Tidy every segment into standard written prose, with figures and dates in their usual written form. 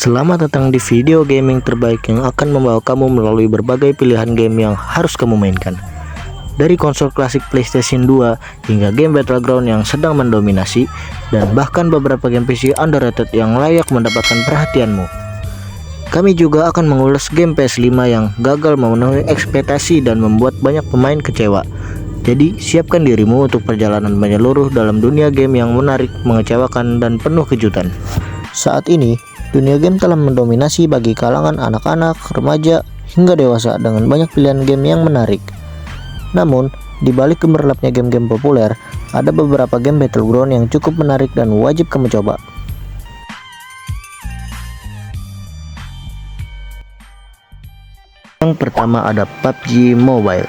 Selamat datang di video gaming terbaik yang akan membawa kamu melalui berbagai pilihan game yang harus kamu mainkan. Dari konsol klasik PlayStation 2 hingga game Battleground yang sedang mendominasi, dan bahkan beberapa game PC underrated yang layak mendapatkan perhatianmu. Kami juga akan mengulas game PS5 yang gagal memenuhi ekspektasi dan membuat banyak pemain kecewa. Jadi siapkan dirimu untuk perjalanan menyeluruh dalam dunia game yang menarik, mengecewakan, dan penuh kejutan. Saat ini, dunia game telah mendominasi bagi kalangan anak-anak, remaja, hingga dewasa dengan banyak pilihan game yang menarik. Namun, di balik gemerlapnya game-game populer, ada beberapa game Battleground yang cukup menarik dan wajib kamu coba. Yang pertama ada PUBG Mobile.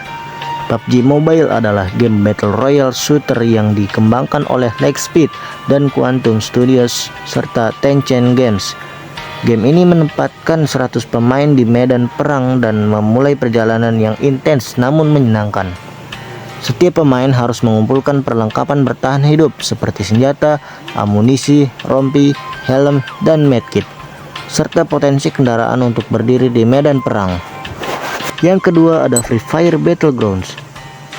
PUBG Mobile adalah game Battle Royale shooter yang dikembangkan oleh Lightspeed dan Quantum Studios serta Tencent Games. Game ini menempatkan 100 pemain di medan perang dan memulai perjalanan yang intens namun menyenangkan. Setiap pemain harus mengumpulkan perlengkapan bertahan hidup seperti senjata, amunisi, rompi, helm, dan medkit, serta potensi kendaraan untuk berdiri di medan perang. Yang kedua ada Free Fire Battlegrounds.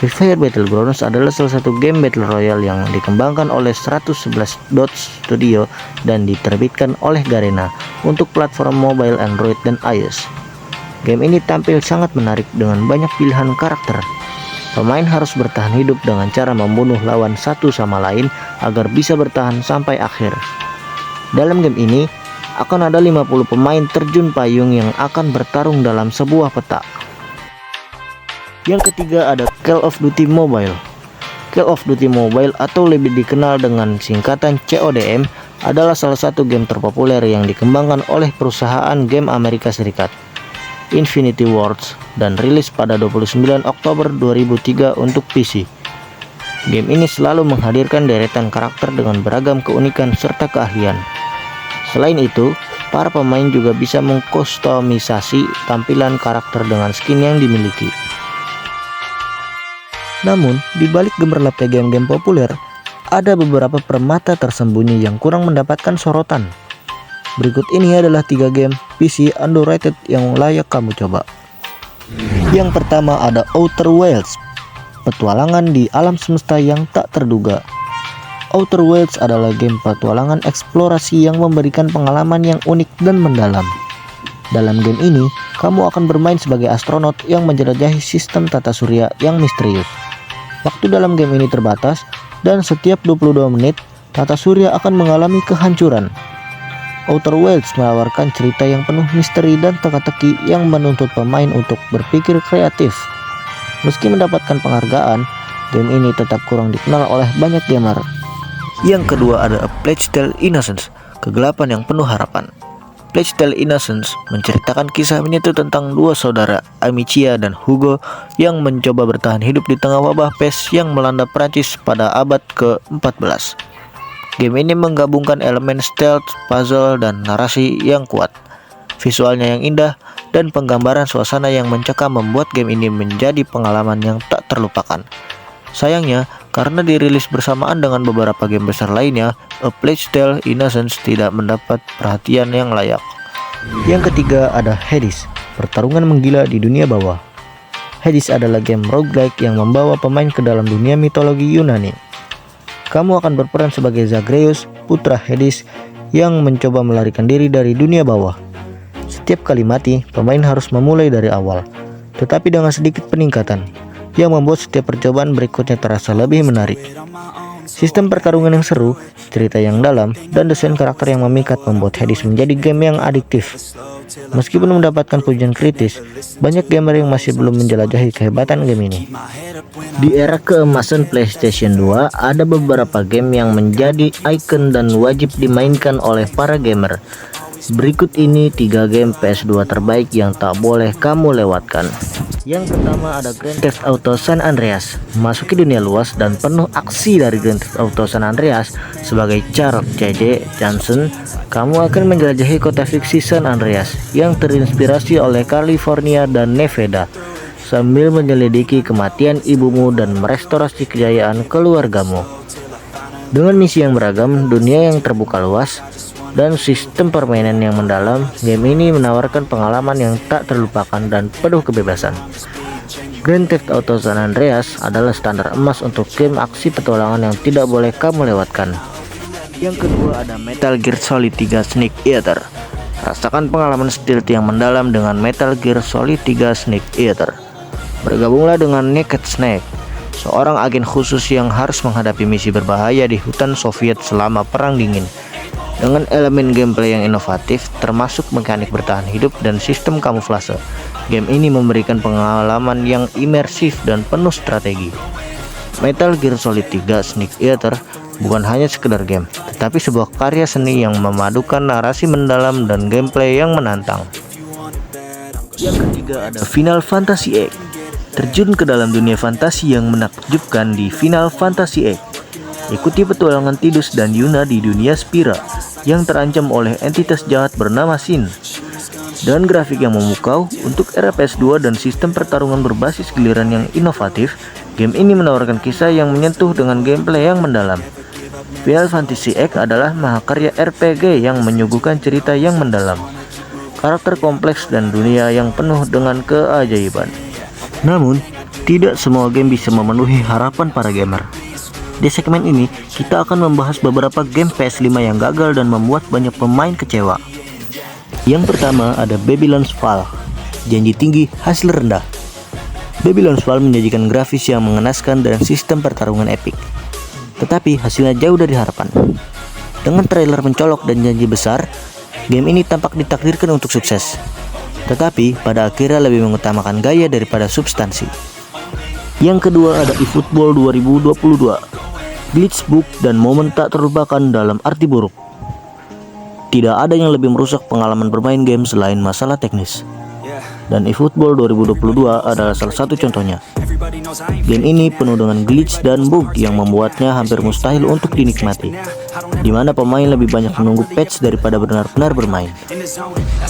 Free Fire Battlegrounds adalah salah satu game Battle Royale yang dikembangkan oleh 111 Dots Studio dan diterbitkan oleh Garena untuk platform mobile Android dan iOS. Game ini tampil sangat menarik dengan banyak pilihan karakter. Pemain harus bertahan hidup dengan cara membunuh lawan satu sama lain agar bisa bertahan sampai akhir. Dalam game ini akan ada 50 pemain terjun payung yang akan bertarung dalam sebuah peta. Yang ketiga ada Call of Duty Mobile. Call of Duty Mobile atau lebih dikenal dengan singkatan CODM adalah salah satu game terpopuler yang dikembangkan oleh perusahaan game Amerika Serikat, Infinity Ward, dan rilis pada 29 Oktober 2003 untuk PC. Game ini selalu menghadirkan deretan karakter dengan beragam keunikan serta keahlian. Selain itu, para pemain juga bisa mengkustomisasi tampilan karakter dengan skin yang dimiliki. Namun, di balik gemerlapnya game-game populer, ada beberapa permata tersembunyi yang kurang mendapatkan sorotan. Berikut ini adalah 3 game PC underrated yang layak kamu coba. Yang pertama ada Outer Wilds, petualangan di alam semesta yang tak terduga. Outer Wilds adalah game petualangan eksplorasi yang memberikan pengalaman yang unik dan mendalam. Dalam game ini, kamu akan bermain sebagai astronot yang menjelajahi sistem tata surya yang misterius. Waktu dalam game ini terbatas, dan setiap 22 menit, tata surya akan mengalami kehancuran. Outer Wilds menawarkan cerita yang penuh misteri dan teka-teki yang menuntut pemain untuk berpikir kreatif. Meski mendapatkan penghargaan, game ini tetap kurang dikenal oleh banyak gamer. Yang kedua ada A Plague Tale: Innocence, kegelapan yang penuh harapan. Plague Tale: Innocence menceritakan kisah menyentuh tentang dua saudara, Amicia dan Hugo, yang mencoba bertahan hidup di tengah wabah pest yang melanda Prancis pada abad ke-14. Game ini menggabungkan elemen stealth, puzzle, dan narasi yang kuat. Visualnya yang indah dan penggambaran suasana yang mencekam membuat game ini menjadi pengalaman yang tak terlupakan. Sayangnya, karena dirilis bersamaan dengan beberapa game besar lainnya, A Plague Tale: Innocence tidak mendapat perhatian yang layak. Yang ketiga ada Hades, pertarungan menggila di dunia bawah. Hades adalah game roguelike yang membawa pemain ke dalam dunia mitologi Yunani. Kamu akan berperan sebagai Zagreus, putra Hades, yang mencoba melarikan diri dari dunia bawah. Setiap kali mati, pemain harus memulai dari awal, tetapi dengan sedikit peningkatan, yang membuat setiap percobaan berikutnya terasa lebih menarik. Sistem pertarungan yang seru, cerita yang dalam, dan desain karakter yang memikat membuat Hades menjadi game yang adiktif. Meskipun mendapatkan pujian kritis, banyak gamer yang masih belum menjelajahi kehebatan game ini. Di era keemasan PlayStation 2, ada beberapa game yang menjadi ikon dan wajib dimainkan oleh para gamer. Berikut ini 3 game PS2 terbaik yang tak boleh kamu lewatkan. Yang pertama ada Grand Theft Auto San Andreas. Memasuki dunia luas dan penuh aksi dari Grand Theft Auto San Andreas, sebagai Charles J.J. Johnson, kamu akan menjelajahi kota fiksi San Andreas yang terinspirasi oleh California dan Nevada, sambil menyelidiki kematian ibumu dan merestorasi kejayaan keluargamu. Dengan misi yang beragam, dunia yang terbuka luas, dan sistem permainan yang mendalam, game ini menawarkan pengalaman yang tak terlupakan dan penuh kebebasan. Grand Theft Auto San Andreas adalah standar emas untuk game aksi petualangan yang tidak boleh kamu lewatkan. Yang kedua ada Metal Gear Solid 3 Snake Eater. Rasakan pengalaman stealth yang mendalam dengan Metal Gear Solid 3 Snake Eater. Bergabunglah dengan Naked Snake, seorang agen khusus yang harus menghadapi misi berbahaya di hutan Soviet selama Perang Dingin. Dengan elemen gameplay yang inovatif, termasuk mekanik bertahan hidup dan sistem kamuflase, game ini memberikan pengalaman yang imersif dan penuh strategi. Metal Gear Solid 3 Snake Eater bukan hanya sekedar game, tetapi sebuah karya seni yang memadukan narasi mendalam dan gameplay yang menantang. Yang ketiga ada Final Fantasy X. Terjun ke dalam dunia fantasi yang menakjubkan di Final Fantasy X. Ikuti petualangan Tidus dan Yuna di dunia Spira yang terancam oleh entitas jahat bernama Sin. Dengan grafik yang memukau untuk era PS2 dan sistem pertarungan berbasis giliran yang inovatif, game ini menawarkan kisah yang menyentuh dengan gameplay yang mendalam. Final Fantasy X adalah mahakarya RPG yang menyuguhkan cerita yang mendalam, karakter kompleks dan dunia yang penuh dengan keajaiban. Namun, tidak semua game bisa memenuhi harapan para gamer. Di segmen ini, kita akan membahas beberapa game PS5 yang gagal dan membuat banyak pemain kecewa. Yang pertama ada Babylon's Fall. Janji tinggi, hasil rendah. Babylon's Fall menyajikan grafis yang mengenaskan dan sistem pertarungan epik, tetapi hasilnya jauh dari harapan. Dengan trailer mencolok dan janji besar, game ini tampak ditakdirkan untuk sukses, tetapi pada akhirnya lebih mengutamakan gaya daripada substansi. Yang kedua ada eFootball 2022. Glitch bug dan momen tak terlupakan dalam arti buruk. Tidak ada yang lebih merusak pengalaman bermain game selain masalah teknis, dan eFootball 2022 adalah salah satu contohnya. Game ini penuh dengan glitch dan bug yang membuatnya hampir mustahil untuk dinikmati, di mana pemain lebih banyak menunggu patch daripada benar-benar bermain.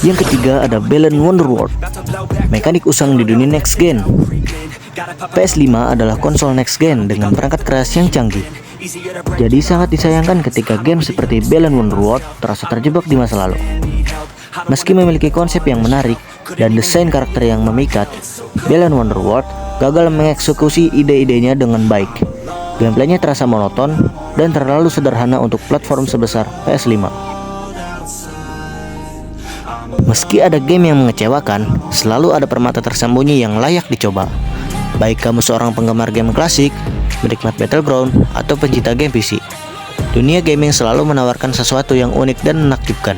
Yang ketiga ada Balan Wonderworld. Mekanik usang di dunia next gen. PS5 adalah konsol next gen dengan perangkat keras yang canggih. Jadi sangat disayangkan ketika game seperti Balan Wonderworld terasa terjebak di masa lalu. Meski memiliki konsep yang menarik dan desain karakter yang memikat, Balan Wonderworld gagal mengeksekusi ide-idenya dengan baik. Gameplaynya terasa monoton dan terlalu sederhana untuk platform sebesar PS5. Meski ada game yang mengecewakan, selalu ada permata tersembunyi yang layak dicoba. Baik kamu seorang penggemar game klasik, penikmat Battleground, atau pencinta game PC, dunia gaming selalu menawarkan sesuatu yang unik dan menakjubkan.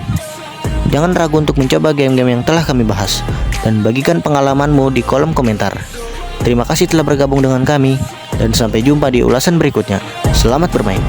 Jangan ragu untuk mencoba game-game yang telah kami bahas, dan bagikan pengalamanmu di kolom komentar. Terima kasih telah bergabung dengan kami, dan sampai jumpa di ulasan berikutnya. Selamat bermain.